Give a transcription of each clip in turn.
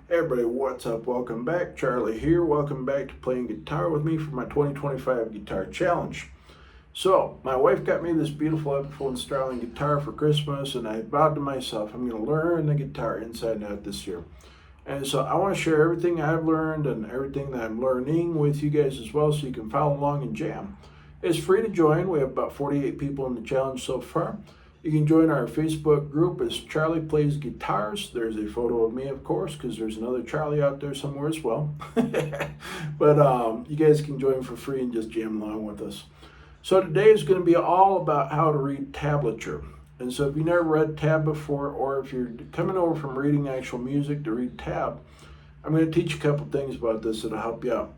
Hey everybody, what's up? Welcome back. Charlie here. Welcome back to playing guitar with me for my 2025 guitar challenge. So, my wife got me this beautiful Epiphone Starling guitar for Christmas, and I vowed to myself I'm going to learn the guitar inside and out this year. And so I want to share everything I've learned and everything that I'm learning with you guys as well so you can follow along and jam. It's free to join. We have about 48 people in the challenge so far. You can join our Facebook group as Charlie Plays Guitars. There's a photo of me, of course, because there's another Charlie out there somewhere as well. But you guys can join for free and just jam along with us. So today is going to be all about how to read tablature. And so if you never read tab before, or if you're coming over from reading actual music to read tab, I'm going to teach you a couple things about this that'll help you out.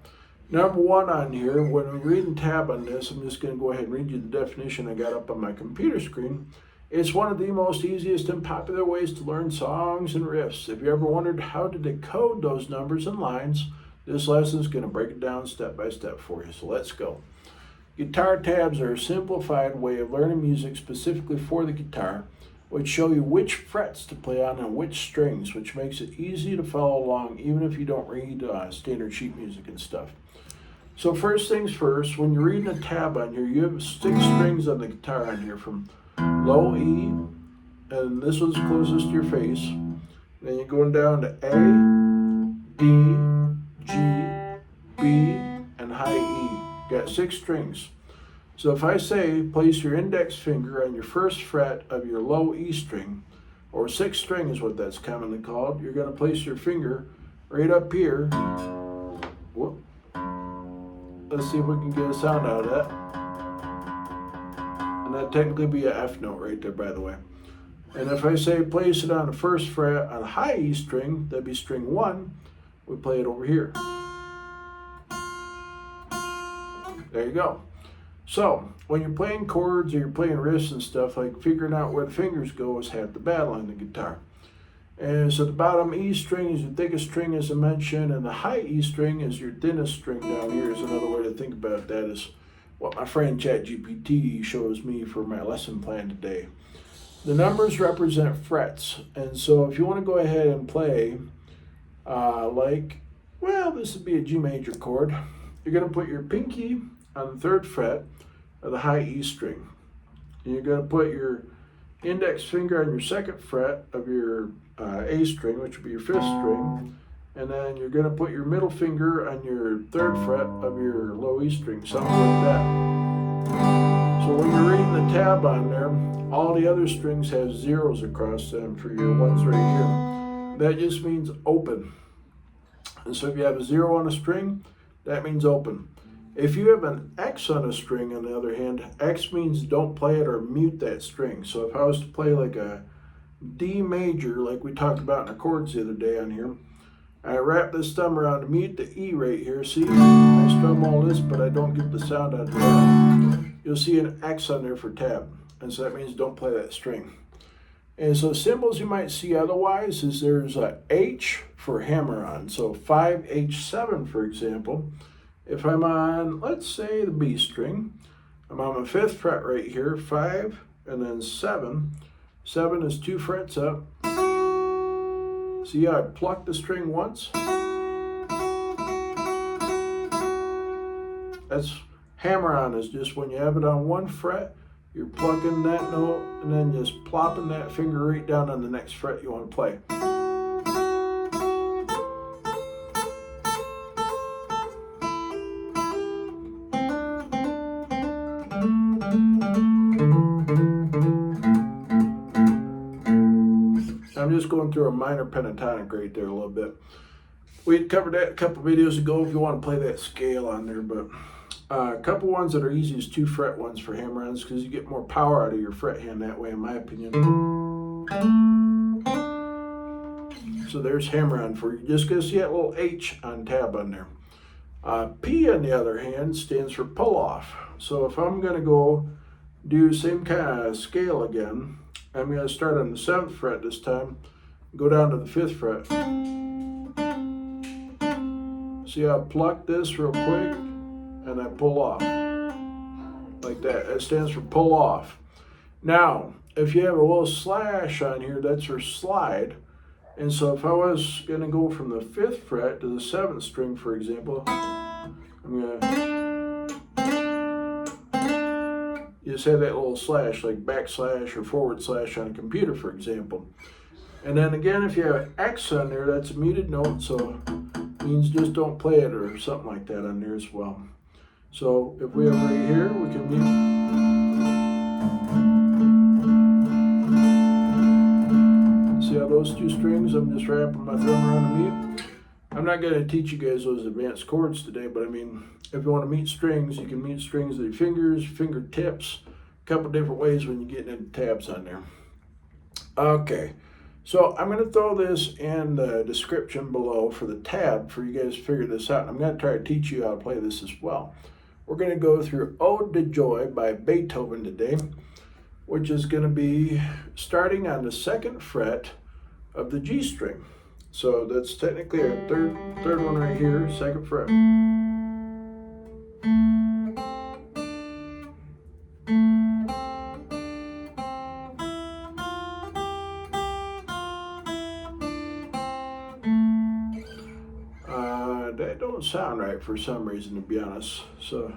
Number one on here, when we're reading tab on this, I'm just going to go ahead and read you the definition I got up on my computer screen. It's one of the most easiest and popular ways to learn songs and riffs. If you ever wondered how to decode those numbers and lines, this lesson is going to break it down step by step for you. So let's go. Guitar tabs are a simplified way of learning music specifically for the guitar, which show you which frets to play on and which strings, which makes it easy to follow along even if you don't read standard sheet music and stuff. So first things first, when you're reading a tab on here, you have 6 strings on the guitar on here from low E, and this one's closest to your face. Then you're going down to A, D, G, B, and high E. Got 6 strings. So if I say place your index finger on your first fret of your low E string, or 6th string is what that's commonly called, you're going to place your finger right up here. Whoop. Let's see if we can get a sound out of that. And that'd technically be an F note right there, by the way. And if I say place it on the first fret on a high E string, that'd be string 1, we play it over here. There you go. So, when you're playing chords or you're playing riffs and stuff, like figuring out where the fingers go is half the battle on the guitar. And so the bottom E string is your thickest string, as I mentioned, and the high E string is your thinnest string down here. Is another way to think about that is what my friend ChatGPT shows me for my lesson plan today. The numbers represent frets, and so if you want to go ahead and play this would be a G major chord, you're going to put your pinky on the 3rd fret of the high E string. And you're going to put your index finger on your 2nd fret of your A string, which would be your 5th string, and then you're going to put your middle finger on your 3rd fret of your low E string, something like that. So when you're reading the tab on there, all the other strings have zeros across them for your ones right here. That just means open. And so if you have a 0 on a string, that means open. If you have an X on a string, on the other hand, X means don't play it or mute that string. So if I was to play like a D major, like we talked about in the chords the other day on here, I wrap this thumb around to mute the E right here. See, I strum all this, but I don't get the sound out of the L. You'll see an X on there for tab, and so that means don't play that string. And so symbols you might see otherwise is there's a H for hammer-on. So 5H7, for example. If I'm on, let's say, the B string, I'm on my 5th fret right here, 5, and then 7. 7 is 2 frets up. See how I pluck the string once? That's hammer-on, is just when you have it on 1 fret, you're plucking that note and then just plopping that finger right down on the next fret you want to play. I'm just going through a minor pentatonic right there a little bit. We covered that a couple videos ago if you want to play that scale on there, but a couple ones that are easy is 2 fret ones for hammer-ons because you get more power out of your fret hand that way, in my opinion. So there's hammer-on for you. Just going to see that little H on tab on there. P, on the other hand, stands for pull-off. So if I'm going to go do the same kind of scale again, I'm going to start on the 7th fret this time, go down to the 5th fret. See how I pluck this real quick, and I pull off, like that. It stands for pull off. Now, if you have a little slash on here, that's for slide. And so if I was going to go from the 5th fret to the 7th string, for example, I'm going to just have that little slash, like backslash or forward slash on a computer, for example. And then again, if you have an X on there, that's a muted note, so it means just don't play it or something like that on there as well. So if we have right here, we can mute. See how those two strings, I'm just wrapping my thumb around the mute. I'm not going to teach you guys those advanced chords today, but I mean, if you want to mute strings, you can mute strings with your fingers, fingertips, a couple different ways when you get into tabs on there. Okay, so I'm going to throw this in the description below for the tab for you guys to figure this out. I'm going to try to teach you how to play this as well. We're going to go through Ode to Joy by Beethoven today, which is going to be starting on the 2nd fret of the G string. So that's technically our third one right here, 2nd fret. That don't sound right for some reason, to be honest. So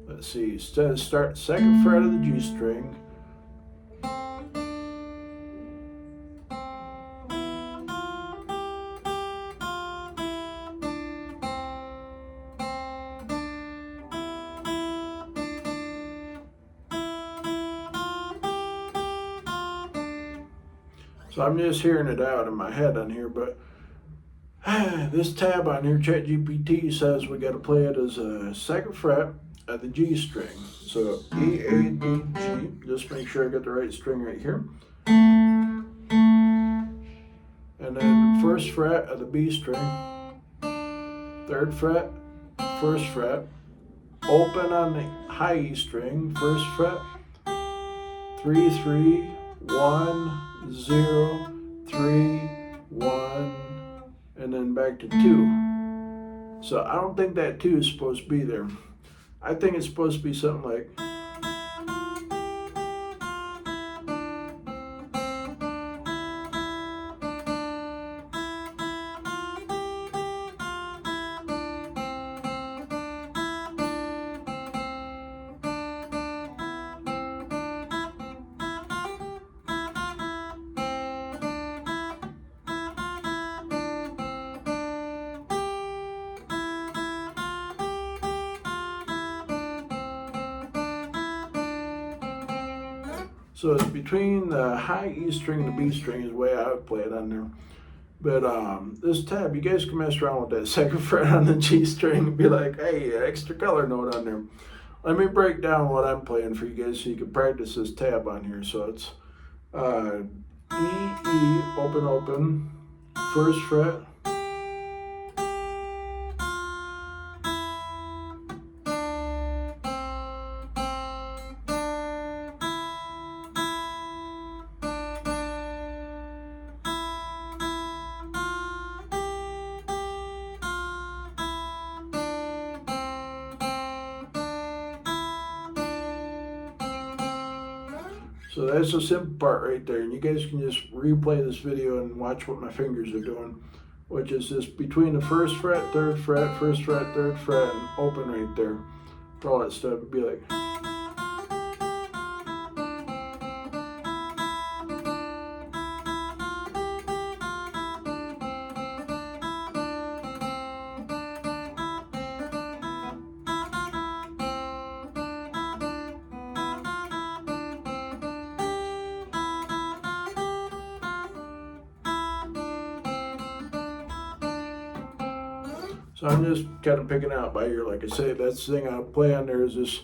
let's see, instead of start 2nd fret of the G string, so I'm just hearing it out in my head on here, but this tab on here, ChatGPT, says we got to play it as a 2nd fret of the G string. So E, A, D, G. Just make sure I got the right string right here. And then 1st fret of the B string, 3rd fret, 1st fret, open on the high E string, 1st fret, 3, 3, 1, 0, 3, 1, and then back to 2. So I don't think that 2 is supposed to be there. I think it's supposed to be something like, so it's between the high E string and the B string is the way I would play it on there. But this tab, you guys can mess around with that 2nd fret on the G string and be like, hey, extra color note on there. Let me break down what I'm playing for you guys so you can practice this tab on here. So it's E, E, open, open, 1st fret. So that's the simple part right there, and you guys can just replay this video and watch what my fingers are doing, which is just between the 1st fret, 3rd fret, 1st fret, 3rd fret, and open right there. For all that stuff, it'd be like. So I'm just kind of picking out by ear. Like I say, that's the thing I play on there is just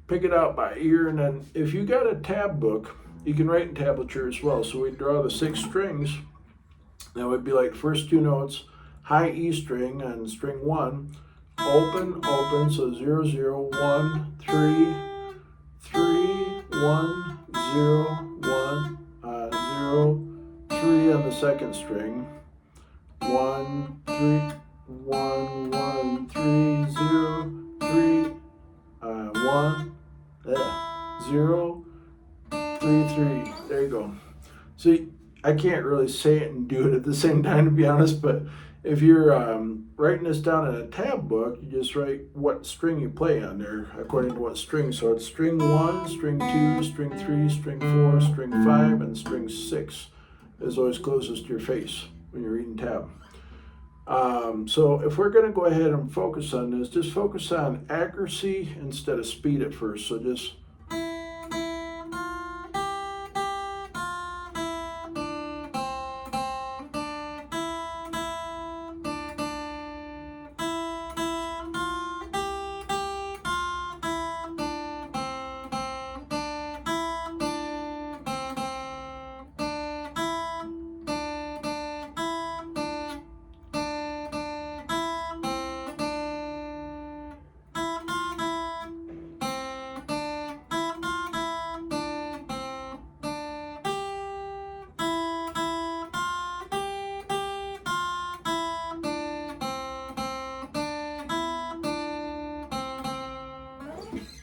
pick it out by ear. And then if you got a tab book, you can write in tablature as well. So we draw the 6 strings. That would be like first 2 notes, high E string on string 1, open, open, so 0, 0, 1, 3, 3, 1, 0, 1, 0, 3 on the 2nd string, 1, 3, 1, 1, 3, 0, 3, 1, 0, 3. There you go. See, I can't really say it and do it at the same time, to be honest, but if you're writing this down in a tab book, you just write what string you play on there according to what string. So it's string 1, string 2, string 3, string 4, string 5, and string 6 is always closest to your face when you're reading tab. So if we're going to go ahead and focus on this, just focus on accuracy instead of speed at first. So just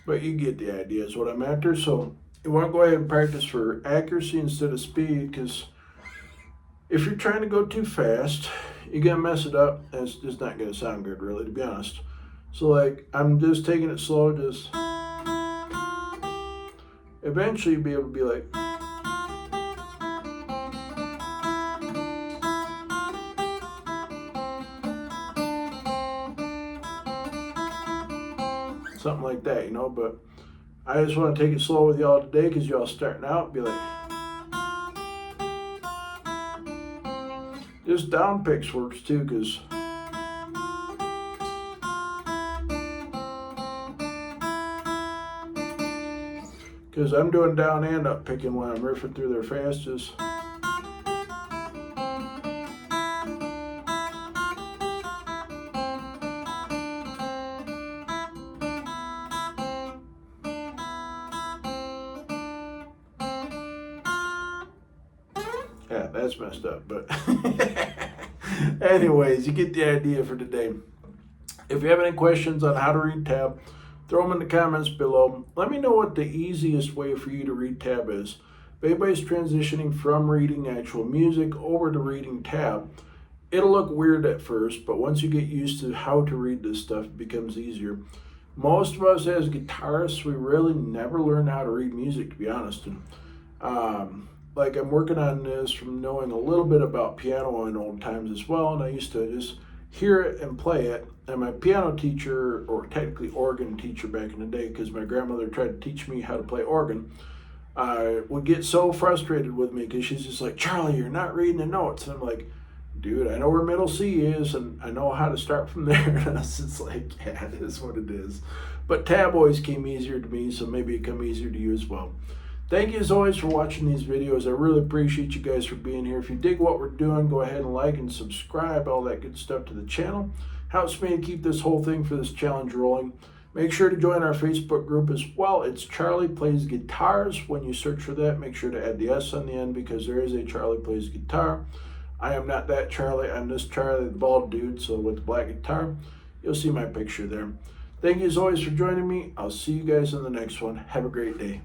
but you get the idea is what I'm after. So you want to go ahead and practice for accuracy instead of speed, because if you're trying to go too fast, you're going to mess it up, and it's just not going to sound good, really, to be honest. So like, I'm just taking it slow, just eventually you'll be able to be like, something like that, you know. But I just want to take it slow with y'all today, because y'all starting out, be like, just down picks works too, because I'm doing down and up picking when I'm riffing through there fast. Just yeah, that's messed up, but anyways, you get the idea for today. If you have any questions on how to read tab, throw them in the comments below. Let me know what the easiest way for you to read tab is. If anybody's transitioning from reading actual music over to reading tab, it'll look weird at first, but once you get used to how to read this stuff, it becomes easier. Most of us as guitarists, we really never learn how to read music, to be honest. And like, I'm working on this from knowing a little bit about piano in old times as well, and I used to just hear it and play it. And my piano teacher, or technically organ teacher back in the day, because my grandmother tried to teach me how to play organ, would get so frustrated with me, because she's just like, Charlie, you're not reading the notes. And I'm like, dude, I know where middle C is, and I know how to start from there. And I was just like, yeah, it is what it is. But tab always came easier to me, so maybe it come easier to you as well. Thank you as always for watching these videos. I really appreciate you guys for being here. If you dig what we're doing, go ahead and like and subscribe, all that good stuff to the channel. Helps me to keep this whole thing for this challenge rolling. Make sure to join our Facebook group as well. It's Charlie Plays Guitars. When you search for that, make sure to add the S on the end, because there is a Charlie Plays Guitar. I am not that Charlie. I'm this Charlie, the bald dude, so with the black guitar. You'll see my picture there. Thank you as always for joining me. I'll see you guys in the next one. Have a great day.